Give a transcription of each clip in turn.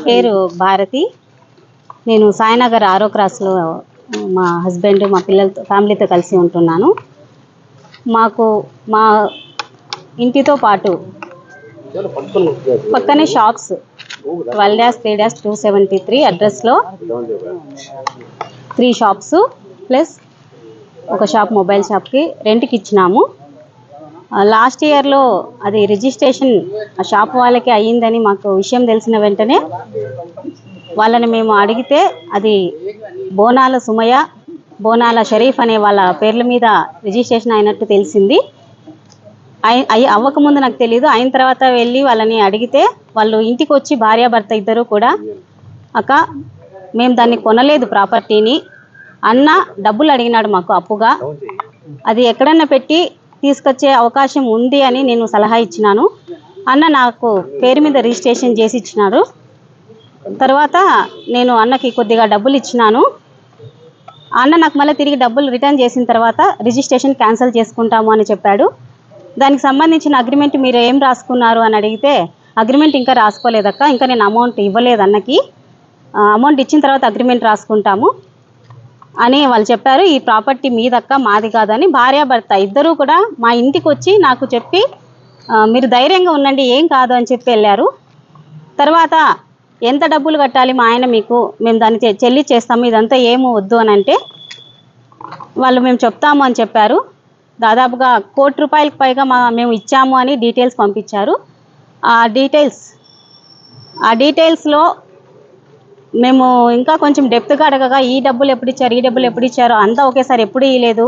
పేరు భారతి. నేను సాయినగర్ 6వ క్రాస్లో మా హస్బెండ్ మా పిల్లలతో ఫ్యామిలీతో కలిసి ఉంటున్నాను. మాకు మా ఇంటితో పాటు పక్కనే షాప్స్ 12-3-273 అడ్రస్లో 3 షాప్స్ ప్లస్ ఒక షాప్ మొబైల్ షాప్కి రెంట్కి ఇచ్చినాము. లాస్ట్ ఇయర్లో అది రిజిస్ట్రేషన్ ఆ షాప్ వాళ్ళకి అయ్యిందని మాకు విషయం తెలిసిన వెంటనే వాళ్ళని మేము అడిగితే అది బోనాల సుమయ్య, బోనాల షరీఫ్ అనే వాళ్ళ పేర్ల మీద రిజిస్ట్రేషన్ అయినట్టు తెలిసింది. అవ్వకముందు నాకు తెలీదు. అయిన తర్వాత వెళ్ళి వాళ్ళని అడిగితే వాళ్ళు ఇంటికి వచ్చి భార్యాభర్త ఇద్దరు కూడా అక్క మేము దాన్ని కొనలేదు ప్రాపర్టీని, అన్న డబ్బులు అడిగినాడు మాకు అప్పుగా, అది ఎక్కడన్నా పెట్టి తీసుకొచ్చే అవకాశం ఉంది అని నేను సలహా ఇచ్చినాను. అన్న నాకు పేరు మీద రిజిస్ట్రేషన్ చేసి ఇచ్చినారు. తర్వాత నేను అన్నకి కొద్దిగా డబ్బులు ఇచ్చినాను. అన్న నాకు మళ్ళీ తిరిగి డబ్బులు రిటర్న్ చేసిన తర్వాత రిజిస్ట్రేషన్ క్యాన్సిల్ చేసుకుంటాము అని చెప్పాడు. దానికి సంబంధించిన అగ్రిమెంట్ మీరు ఏం రాసుకున్నారు అని అడిగితే అగ్రిమెంట్ ఇంకా రాసుకోలేదక్క, ఇంకా నేను అమౌంట్ ఇవ్వలేదు అన్నకి, అమౌంట్ ఇచ్చిన తర్వాత అగ్రిమెంట్ రాసుకుంటాము అని వాళ్ళు చెప్పారు. ఈ ప్రాపర్టీ మీదక్క మాది కాదని భార్యాభర్త ఇద్దరూ కూడా మా ఇంటికి వచ్చి నాకు చెప్పి మీరు ధైర్యంగా ఉండండి ఏం కాదు అని చెప్పి వెళ్ళారు. తర్వాత ఎంత డబ్బులు కట్టాలి మా ఆయన మీకు, మేము దాన్ని చెల్లించేస్తాము, ఇదంతా ఏమో వద్దు అని అంటే వాళ్ళు మేము చెప్తాము అని చెప్పారు. దాదాపుగా ₹1,00,00,000 పైగా మేము ఇచ్చాము అని డీటెయిల్స్ పంపించారు. ఆ డీటెయిల్స్లో మేము ఇంకా కొంచెం డెప్త్గా అడగగా ఈ డబ్బులు ఎప్పుడు ఇచ్చారో అంతా ఒకేసారి ఎప్పుడు ఇవ్వలేదు.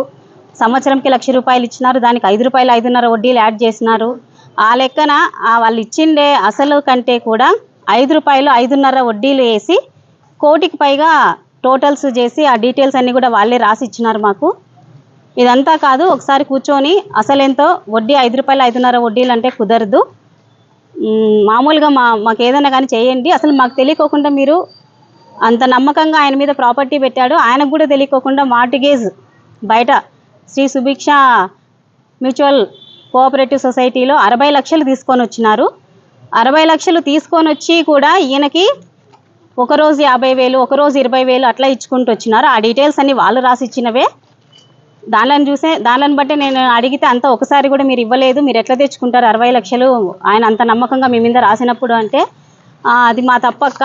సంవత్సరంకి ₹1,00,000 ఇచ్చినారు, దానికి ₹5 5.5 వడ్డీలు యాడ్ చేసినారు. ఆ లెక్కన వాళ్ళు ఇచ్చిండే అసలు కంటే కూడా ₹5 5.5 వడ్డీలు వేసి 1,00,00,000కి పైగా టోటల్స్ చేసి ఆ డీటెయిల్స్ అన్నీ కూడా వాళ్ళే రాసి ఇచ్చినారు మాకు. ఇదంతా కాదు, ఒకసారి కూర్చొని అసలెంతో వడ్డీ ₹5 5.5 వడ్డీలు అంటే కుదరదు, మామూలుగా మాకు ఏదైనా కానీ చేయండి, అసలు మాకు తెలియకోకుండా మీరు అంత నమ్మకంగా ఆయన మీద ప్రాపర్టీ పెట్టాడు, ఆయనకు కూడా తెలియకోకుండా మార్టిగేజ్ బయట శ్రీ సుభిక్ష మ్యూచువల్ కోఆపరేటివ్ సొసైటీలో 60 లక్షలు తీసుకొని వచ్చినారు. 60 లక్షలు తీసుకొని వచ్చి కూడా ఈయనకి ఒకరోజు 50,000 ఒకరోజు 20,000 అట్లా ఇచ్చుకుంటూ వచ్చినారు. ఆ డీటెయిల్స్ అన్నీ వాళ్ళు రాసి ఇచ్చినవే. దానిని బట్టి నేను అడిగితే అంతా ఒకసారి కూడా మీరు ఇవ్వలేదు, మీరు ఎట్లా తెచ్చుకుంటారు 60 లక్షలు ఆయన అంత నమ్మకంగా మీ మీద రాసినప్పుడు అంటే అది మా తప్పక్క,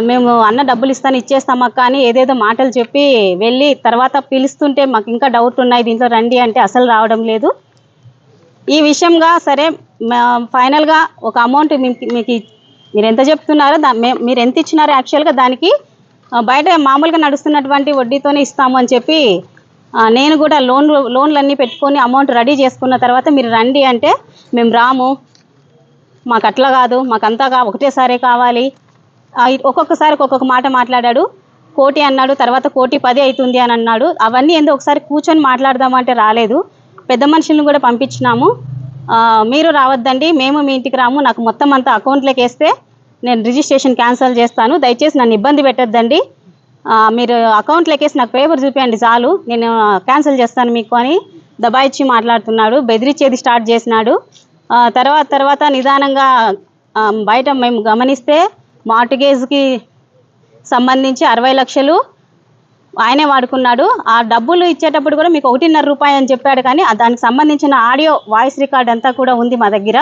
మేము అన్న డబ్బులు ఇచ్చేస్తామక్క అని ఏదేదో మాటలు చెప్పి వెళ్ళి తర్వాత పిలుస్తుంటే మాకు ఇంకా డౌట్ ఉన్నాయి దీంట్లో రండి అంటే అసలు రావడం లేదు. ఈ విషయంగా సరే ఫైనల్గా ఒక అమౌంట్ మీకు మీరు ఎంత చెప్తున్నారో మీరు ఎంత ఇచ్చినారో యాక్చువల్గా దానికి బయట మామూలుగా నడుస్తున్నటువంటి వడ్డీతోనే ఇస్తాము అని చెప్పి నేను కూడా లోన్లన్నీ పెట్టుకొని అమౌంట్ రెడీ చేసుకున్న తర్వాత మీరు రండి అంటే మేము రాము, మాకు అట్లా కాదు, మాకంతా ఒకటేసారి కావాలి. ఒక్కొక్కసారి ఒక్కొక్క మాట మాట్లాడాడు. 1,00,00,000 అన్నాడు, తర్వాత 1,10,00,000 అవుతుంది అని అన్నాడు. అవన్నీ ఎందుకు ఒకసారి కూర్చొని మాట్లాడదామంటే రాలేదు. పెద్ద మనుషులను కూడా పంపించినాము, మీరు రావద్దండి, మేము మీ ఇంటికి రాము, నాకు మొత్తం అంతా అకౌంట్లోకి వేస్తే నేను రిజిస్ట్రేషన్ క్యాన్సిల్ చేస్తాను, దయచేసి నన్ను ఇబ్బంది పెట్టద్దండి, మీరు అకౌంట్లోకి వేసి నాకు పేపర్ చూపించండి చాలు, నేను క్యాన్సిల్ చేస్తాను మీకు అని దబాయిచ్చి మాట్లాడుతున్నాడు, బెదిరించేది స్టార్ట్ చేసినాడు. తర్వాత నిదానంగా బయట మేము గమనిస్తే మార్టిగేజ్కి సంబంధించి 60 లక్షలు ఆయనే వాడుకున్నాడు. ఆ డబ్బులు ఇచ్చేటప్పుడు కూడా మీకు ₹1.5 అని చెప్పాడు, కానీ దానికి సంబంధించిన ఆడియో వాయిస్ రికార్డ్ అంతా కూడా ఉంది మా దగ్గర.